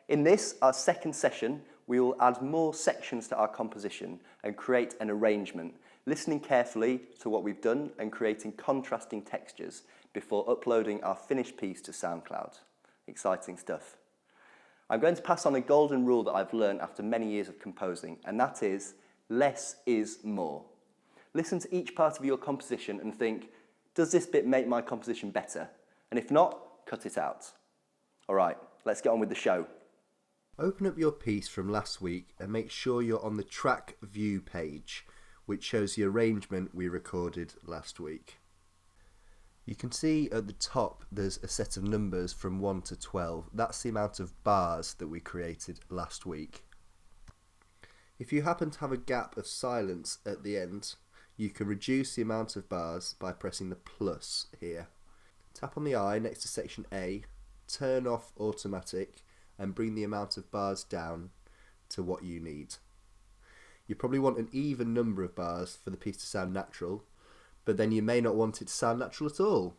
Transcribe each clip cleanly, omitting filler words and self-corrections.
In this, our second session, we will add more sections to our composition and create an arrangement, listening carefully to what we've done and creating contrasting textures before uploading our finished piece to SoundCloud. Exciting stuff. I'm going to pass on a golden rule that I've learned after many years of composing, and that is, less is more. Listen to each part of your composition and think, does this bit make my composition better? And if not, cut it out. All right, let's get on with the show. Open up your piece from last week and make sure you're on the track view page, which shows the arrangement we recorded last week. You can see at the top there's a set of numbers from 1 to 12. That's the amount of bars that we created last week. If you happen to have a gap of silence at the end, you can reduce the amount of bars by pressing the plus here. Tap on the eye next to section A, turn off automatic, and bring the amount of bars down to what you need. You probably want an even number of bars for the piece to sound natural, but then you may not want it to sound natural at all.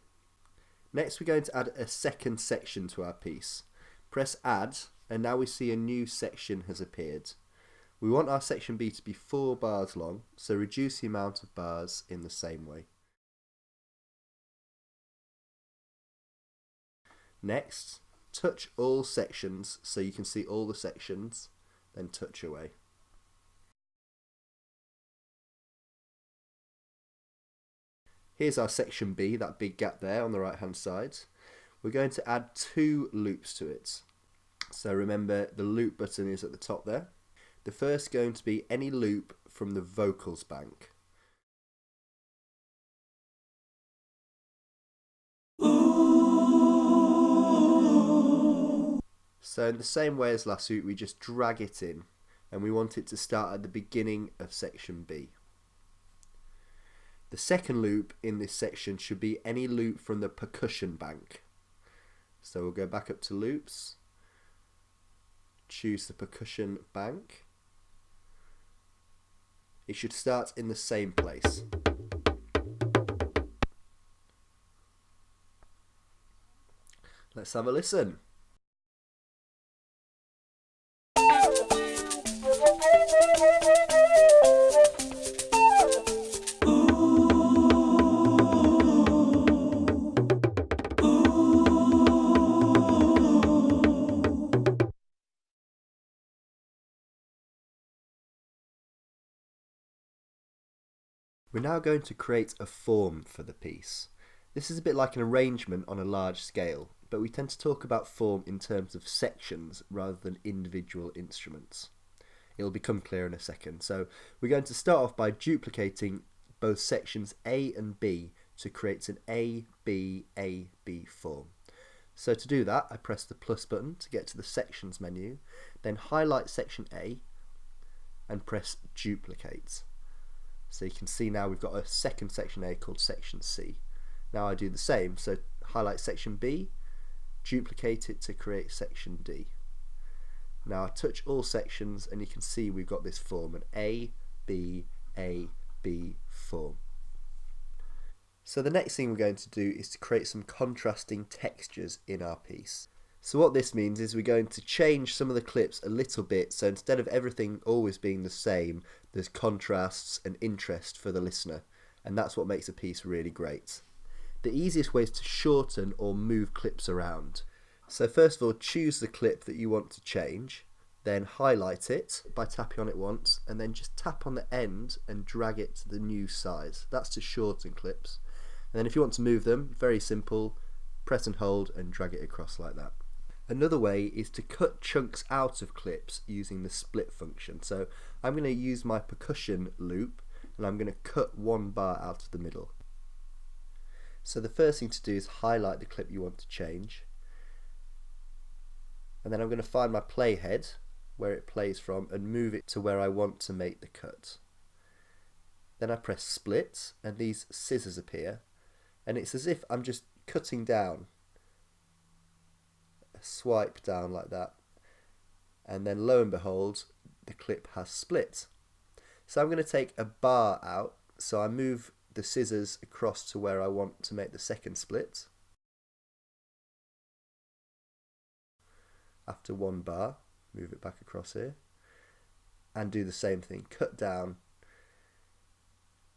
Next, we're going to add a second section to our piece. Press add, and now we see a new section has appeared. We want our section B to be 4 bars long, so reduce the amount of bars in the same way. Next, touch all sections so you can see all the sections, then touch away. Here's our section B, that big gap there on the right hand side. We're going to add 2 loops to it. So remember, the loop button is at the top there. The first going to be any loop from the vocals bank. So in the same way as last week, we just drag it in, and we want it to start at the beginning of section B. The second loop in this section should be any loop from the percussion bank. So we'll go back up to loops, choose the percussion bank. It should start in the same place. Let's have a listen. We're now going to create a form for the piece. This is a bit like an arrangement on a large scale, but we tend to talk about form in terms of sections rather than individual instruments. It'll become clear in a second. So we're going to start off by duplicating both sections A and B to create an A, B, A, B form. So to do that, I press the plus button to get to the sections menu, then highlight section A and press duplicate. So you can see now we've got a second section A called section C. Now I do the same, so highlight section B, duplicate it to create section D. Now I touch all sections and you can see we've got this form, an A, B form. So the next thing we're going to do is to create some contrasting textures in our piece. So what this means is we're going to change some of the clips a little bit, so instead of everything always being the same, there's contrasts and interest for the listener, and that's what makes a piece really great. The easiest way is to shorten or move clips around. So first of all, choose the clip that you want to change, then highlight it by tapping on it once, and then just tap on the end and drag it to the new size. That's to shorten clips. And then if you want to move them, very simple, press and hold and drag it across like that. Another way is to cut chunks out of clips using the split function. So I'm going to use my percussion loop and I'm going to cut 1 bar out of the middle. So the first thing to do is highlight the clip you want to change, and then I'm going to find my playhead where it plays from and move it to where I want to make the cut. Then I press split and these scissors appear, and it's as if I'm just cutting down, a swipe down like that, and then lo and behold the clip has split. So I'm going to take a bar out, so I move the scissors across to where I want to make the second split. after 1 bar, move it back across here, and do the same thing, cut down,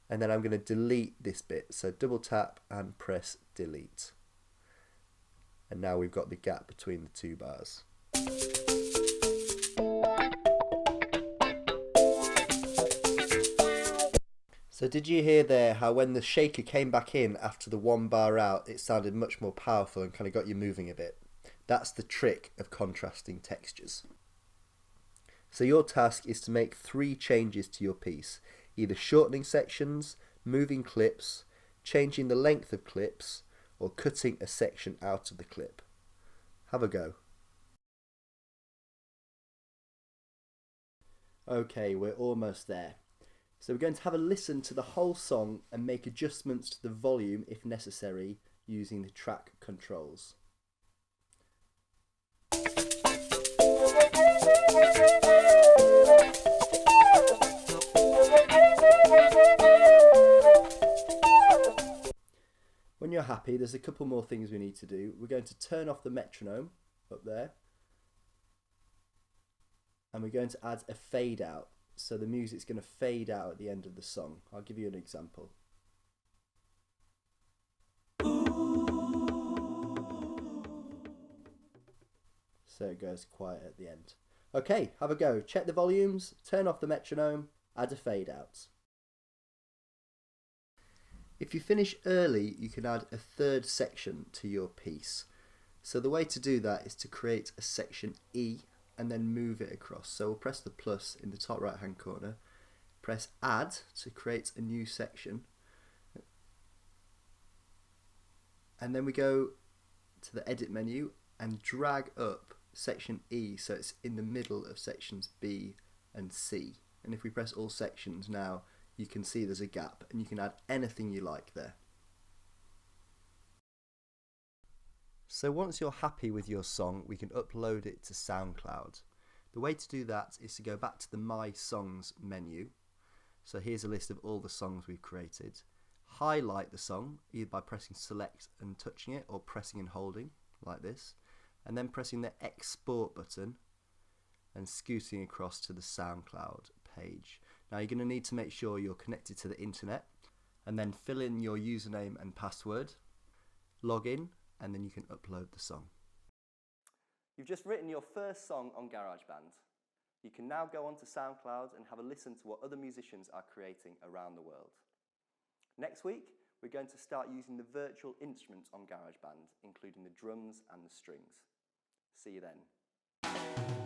and then I'm going to delete this bit, so double tap and press delete. And now we've got the gap between the 2 bars. So did you hear there how when the shaker came back in after the 1 bar out, it sounded much more powerful and kind of got you moving a bit? That's the trick of contrasting textures. So your task is to make 3 changes to your piece, either shortening sections, moving clips, changing the length of clips, or cutting a section out of the clip. Have a go. Okay, we're almost there. So we're going to have a listen to the whole song and make adjustments to the volume if necessary using the track controls. When you're happy, there's a couple more things we need to do. We're going to turn off the metronome up there, and we're going to add a fade out. So the music's going to fade out at the end of the song. I'll give you an example. So it goes quiet at the end. Okay, have a go. Check the volumes, turn off the metronome, add a fade out. If you finish early, you can add a 3rd section to your piece. So the way to do that is to create a section E and then move it across. So we'll press the plus in the top right hand corner, press add to create a new section, and then we go to the edit menu and drag up section E so it's in the middle of sections B and C. And if we press all sections now, you can see there's a gap and you can add anything you like there. So once you're happy with your song, we can upload it to SoundCloud. The way to do that is to go back to the My Songs menu. So here's a list of all the songs we've created. Highlight the song either by pressing select and touching it or pressing and holding like this, and then pressing the export button and scooting across to the SoundCloud page. Now you're going to need to make sure you're connected to the internet and then fill in your username and password, log in, and then you can upload the song. You've just written your first song on Garageband. You can now go onto SoundCloud and have a listen to what other musicians are creating around the world. Next week, we're going to start using the virtual instruments on Garageband, including the drums and the strings. See you then.